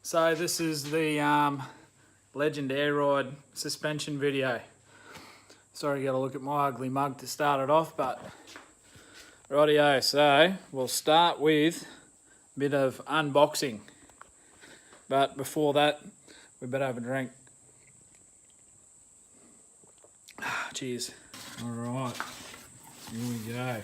So this is the Legend Air Ride suspension video. Sorry, got to look at my ugly mug to start it off, but rightio. So we'll start with a bit of unboxing, but before that, we better have a drink. Cheers. All right, here we go.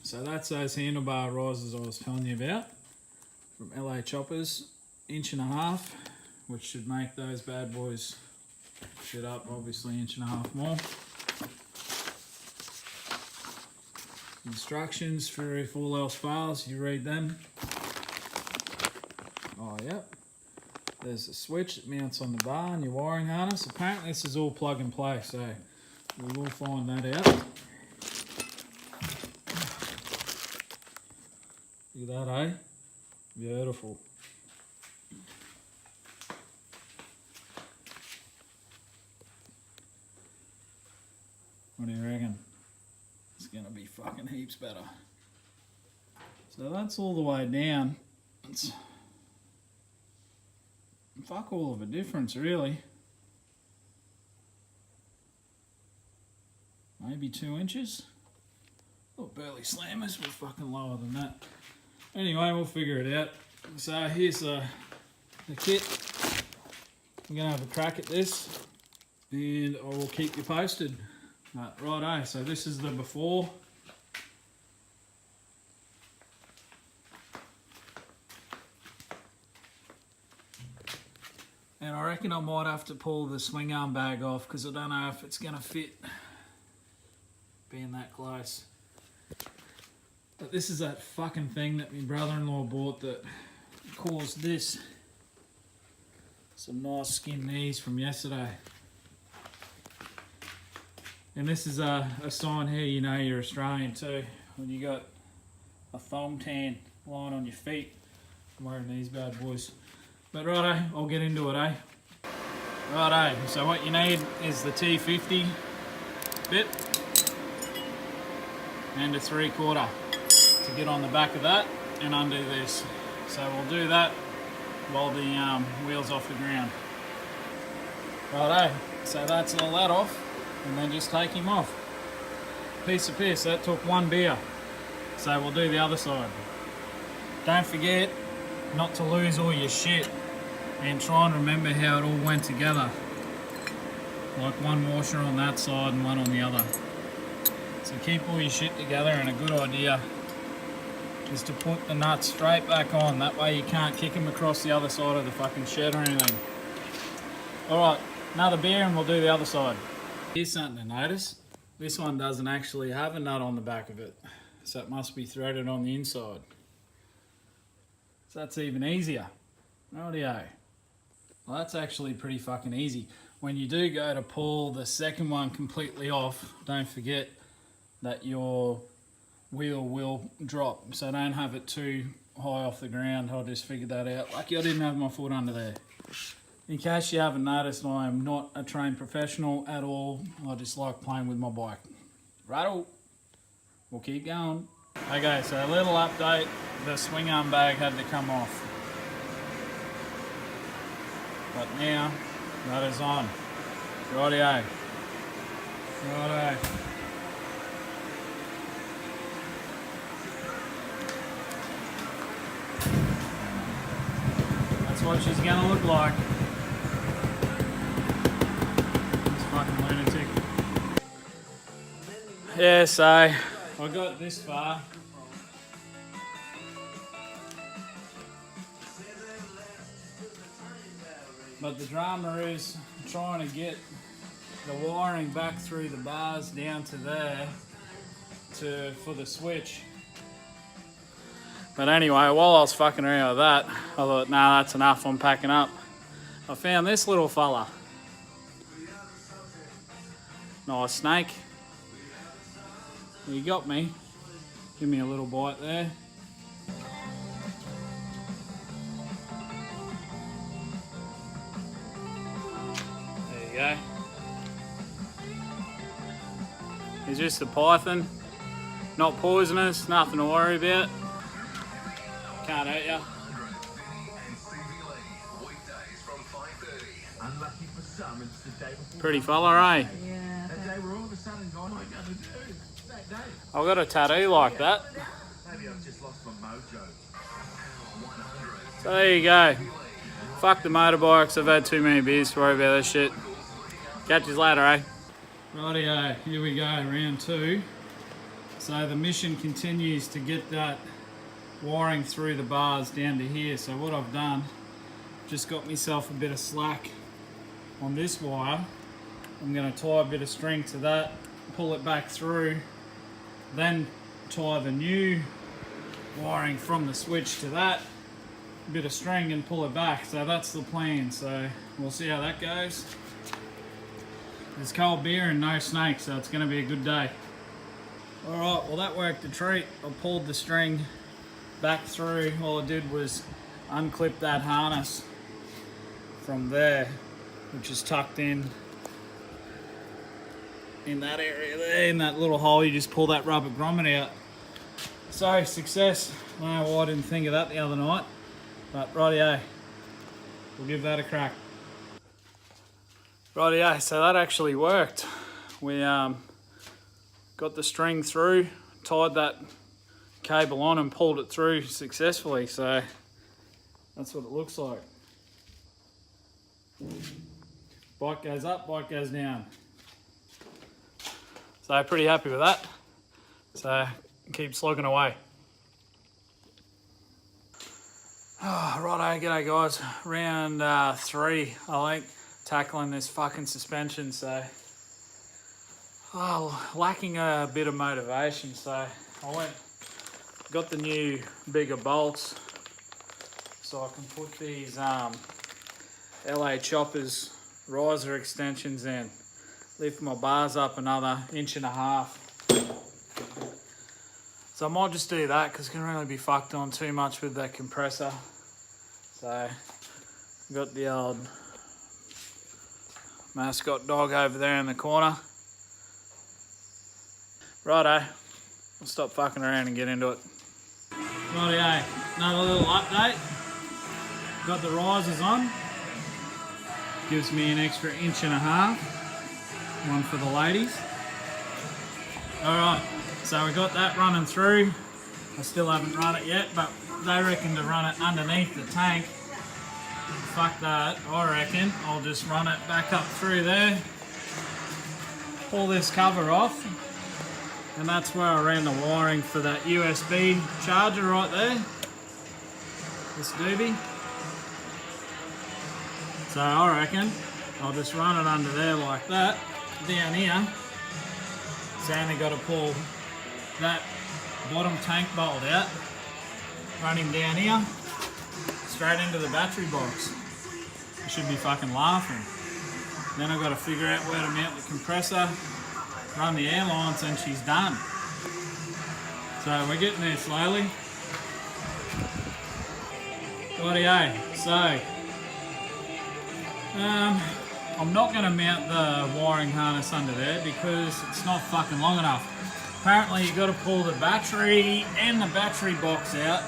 So that's those handlebar risers I was telling you about from LA Choppers, 1.5 inches, which should make those bad boys sit up obviously 1.5 inches more. Instructions for if all else fails, you read them. Oh yep, there's a switch that mounts on the bar and your wiring harness. Apparently this is all plug and play, so we will find that out. Look at that, eh? Beautiful. What do you reckon? It's gonna be fucking heaps better. So that's all the way down. It's fuck all of a difference, really. Maybe 2 inches. Oh, burly slammers were fucking lower than that. Anyway, we'll figure it out. So here's the kit. I'm gonna have a crack at this and I will keep you posted. Righto, so this is the before. And I reckon I might have to pull the swing arm bag off because I don't know if it's gonna fit being that close. But this is that fucking thing that my brother-in-law bought that caused this. Some nice skin knees from yesterday. And this is a sign here, you know you're Australian too. When you got a thumb tan lying on your feet. I'm wearing these bad boys. But righto, I'll get into it, eh? Righto, so what you need is the T50 bit and a 3/4 to get on the back of that and undo this. So we'll do that while the wheel's off the ground. Righto, so that's all that off and then just take him off. Piece of piss, that took one beer. So we'll do the other side. Don't forget not to lose all your shit and try and remember how it all went together. Like one washer on that side and one on the other. So keep all your shit together, and a good idea is to put the nuts straight back on. That way you can't kick them across the other side of the fucking shed or anything. Alright, another beer and we'll do the other side. Here's something to notice. This one doesn't actually have a nut on the back of it. So it must be threaded on the inside. So that's even easier. Rightio. Well, that's actually pretty fucking easy. When you do go to pull the second one completely off, don't forget that your wheel will drop. So don't have it too high off the ground. I just figured that out. Lucky I didn't have my foot under there. In case you haven't noticed, I am not a trained professional at all. I just like playing with my bike. Righto. We'll keep going. Okay, so a little update. The swing arm bag had to come off. But now, that is on. Rightio. Righto. That's what she's gonna look like. This fucking lunatic. Yeah, so I got this far. But the drama is trying to get the wiring back through the bars down to there for the switch. But anyway, while I was fucking around with that, I thought, nah, that's enough, I'm packing up. I found this little fella. Nice snake. You got me. Give me a little bite there. Go. He's just a python, not poisonous, nothing to worry about. can't hurt you. Pretty fella, eh? Yeah. I've got a tattoo like that. Maybe I've just lost my mojo. So there you go. Fuck the motorbikes, I've had too many beers to worry about this shit. Catch you later, eh? Rightio, here we go, round 2. So the mission continues to get that wiring through the bars down to here. So what I've done, just got myself a bit of slack on this wire. I'm going to tie a bit of string to that, pull it back through, then tie the new wiring from the switch to that, bit of string and pull it back. So that's the plan, so we'll see how that goes. There's cold beer and no snakes, so it's going to be a good day. Alright, well that worked a treat. I pulled the string back through. All I did was unclip that harness from there, which is tucked in that area there, in that little hole. You just pull that rubber grommet out. So, success. I don't know why I didn't think of that the other night, but rightio, we'll give that a crack. Rightio, so that actually worked. We got the string through, tied that cable on and pulled it through successfully, so that's what it looks like. Bike goes up, bike goes down. So pretty happy with that. So keep slogging away. Oh, righto, g'day guys. Round 3, I think, tackling this fucking suspension. So, lacking a bit of motivation. So I got the new bigger bolts, so I can put these LA Choppers riser extensions in. Lift my bars up another 1.5 inches. So I might just do that because it can really be fucked on too much with that compressor. So got the old mascot dog over there in the corner. Righto, I'll stop fucking around and get into it. Rightio, another little update. Got the risers on. Gives me an extra 1.5 inches. One for the ladies. Alright, so we got that running through. I still haven't run it yet, but they reckon to run it underneath the tank. Fuck that, I reckon I'll just run it back up through there, pull this cover off, and that's where I ran the wiring for that USB charger right there, this doobie. So I reckon I'll just run it under there like that, down here. So I only got to pull that bottom tank bolt out, run him down here, straight into the battery box. I should be fucking laughing. Then I've got to figure out where to mount the compressor, run the air lines, and she's done. So we're getting there slowly. Rightio, so I'm not going to mount the wiring harness under there because it's not fucking long enough. Apparently you've got to pull the battery and the battery box out,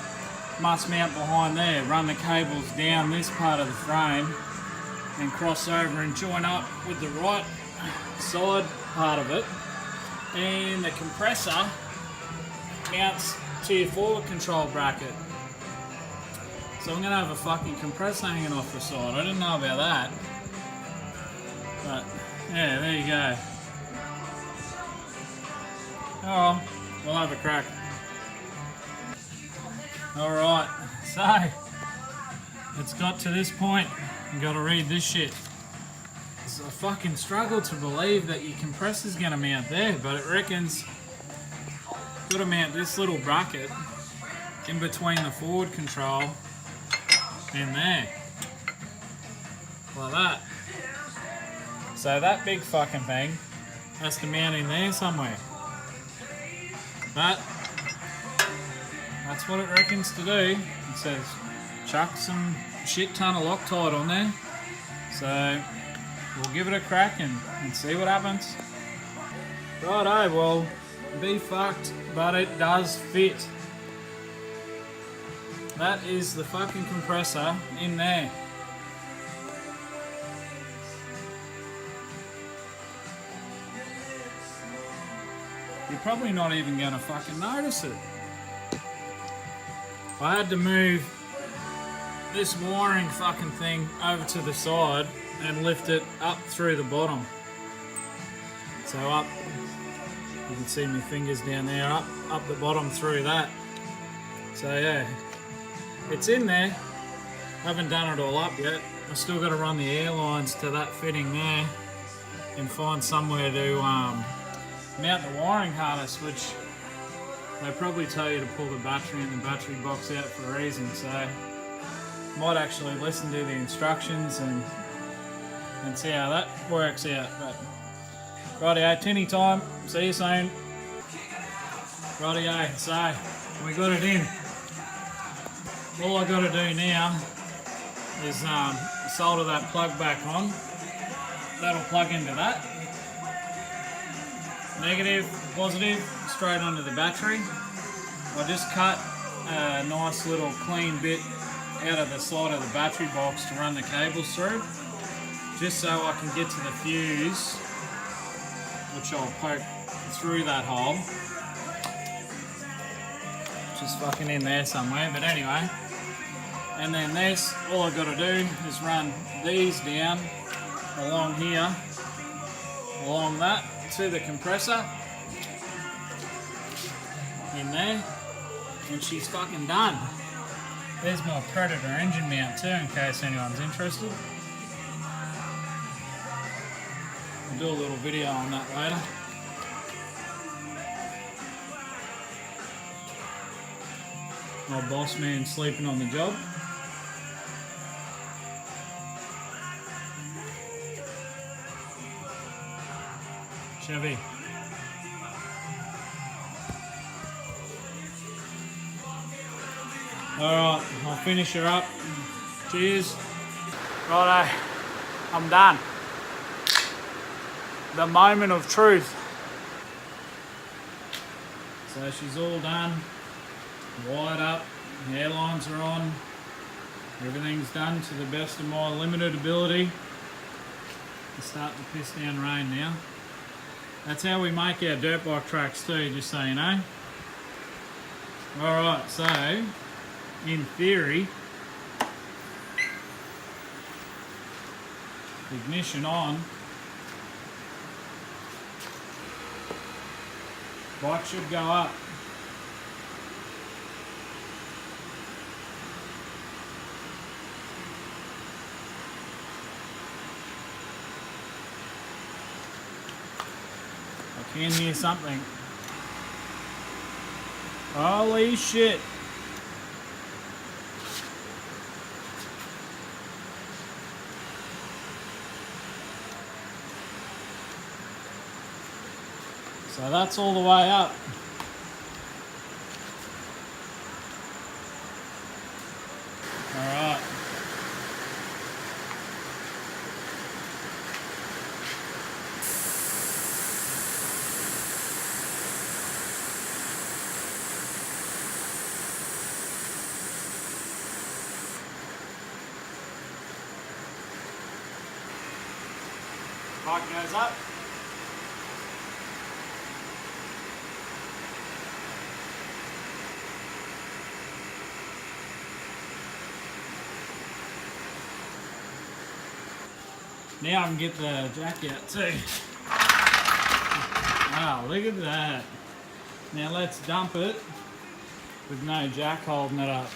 must mount behind there, run the cables down this part of the frame and cross over and join up with the right side part of it, and the compressor mounts to your forward control bracket. So I'm going to have a fucking compressor hanging off the side. I didn't know about that. But, yeah, there you go. Oh, we'll have a crack. Alright, so, it's got to this point. You've got to read this shit. It's a fucking struggle to believe that your compressor's going to mount there, but it reckons you've got to mount this little bracket in between the forward control and there. Like that. So that big fucking thing has to mount in there somewhere. But that's what it reckons to do. It says chuck some shit ton of Loctite on there. So we'll give it a crack and see what happens. Righto, well, be fucked, but it does fit. That is the fucking compressor in there. You're probably not even gonna fucking notice it. I had to move this wiring fucking thing over to the side and lift it up through the bottom. So up, you can see my fingers down there, up the bottom through that. So yeah, it's in there. Haven't done it all up yet. I've still got to run the air lines to that fitting there and find somewhere to mount the wiring harness, which they probably tell you to pull the battery and the battery box out for a reason. So might actually listen to the instructions and see how that works out. But rightio, tinny time. See you soon. Rightio, so we got it in. All I got to do now is solder that plug back on. That'll plug into that. Negative, positive, straight onto the battery. I just cut a nice little clean bit out of the side of the battery box to run the cables through, just so I can get to the fuse, which I'll poke through that hole, which is fucking in there somewhere, but anyway. And then this, all I've got to do is run these down along here, along that, to the compressor, in there, and she's fucking done. There's my Predator engine mount too, in case anyone's interested. I'll do a little video on that later. My boss man sleeping on the job. Chevy. Alright, I'll finish her up. Cheers. Righto, I'm done. The moment of truth. So she's all done. Wired up, the airlines are on. Everything's done to the best of my limited ability. It's starting to piss down rain now. That's how we make our dirt bike tracks too, just so you know. Alright, so in theory, ignition on, bike should go up. I can hear something. Holy shit. So that's all the way up. All right. Bike goes up. Now I can get the jack out too. Wow, look at that. Now let's dump it with no jack holding it up.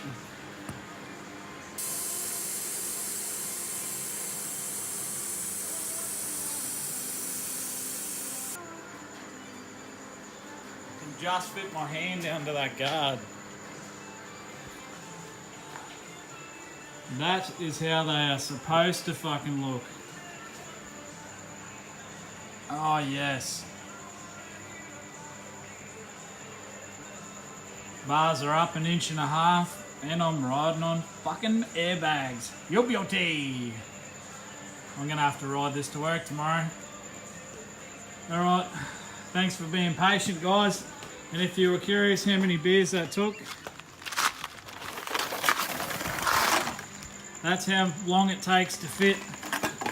Just fit my hand under that guard. That is how they are supposed to fucking look. Oh yes. Bars are up 1.5 inches and I'm riding on fucking airbags. Yo beauty. I'm gonna have to ride this to work tomorrow. Alright, thanks for being patient guys. And if you were curious how many beers that took, That's how long it takes to fit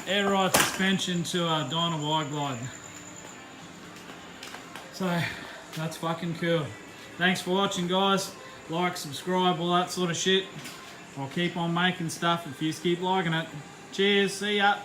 air ride suspension to a DYNA wideglide. So that's fucking cool. Thanks for watching, guys. Like, subscribe, all that sort of shit. I'll keep on making stuff if you keep liking it. Cheers, see ya.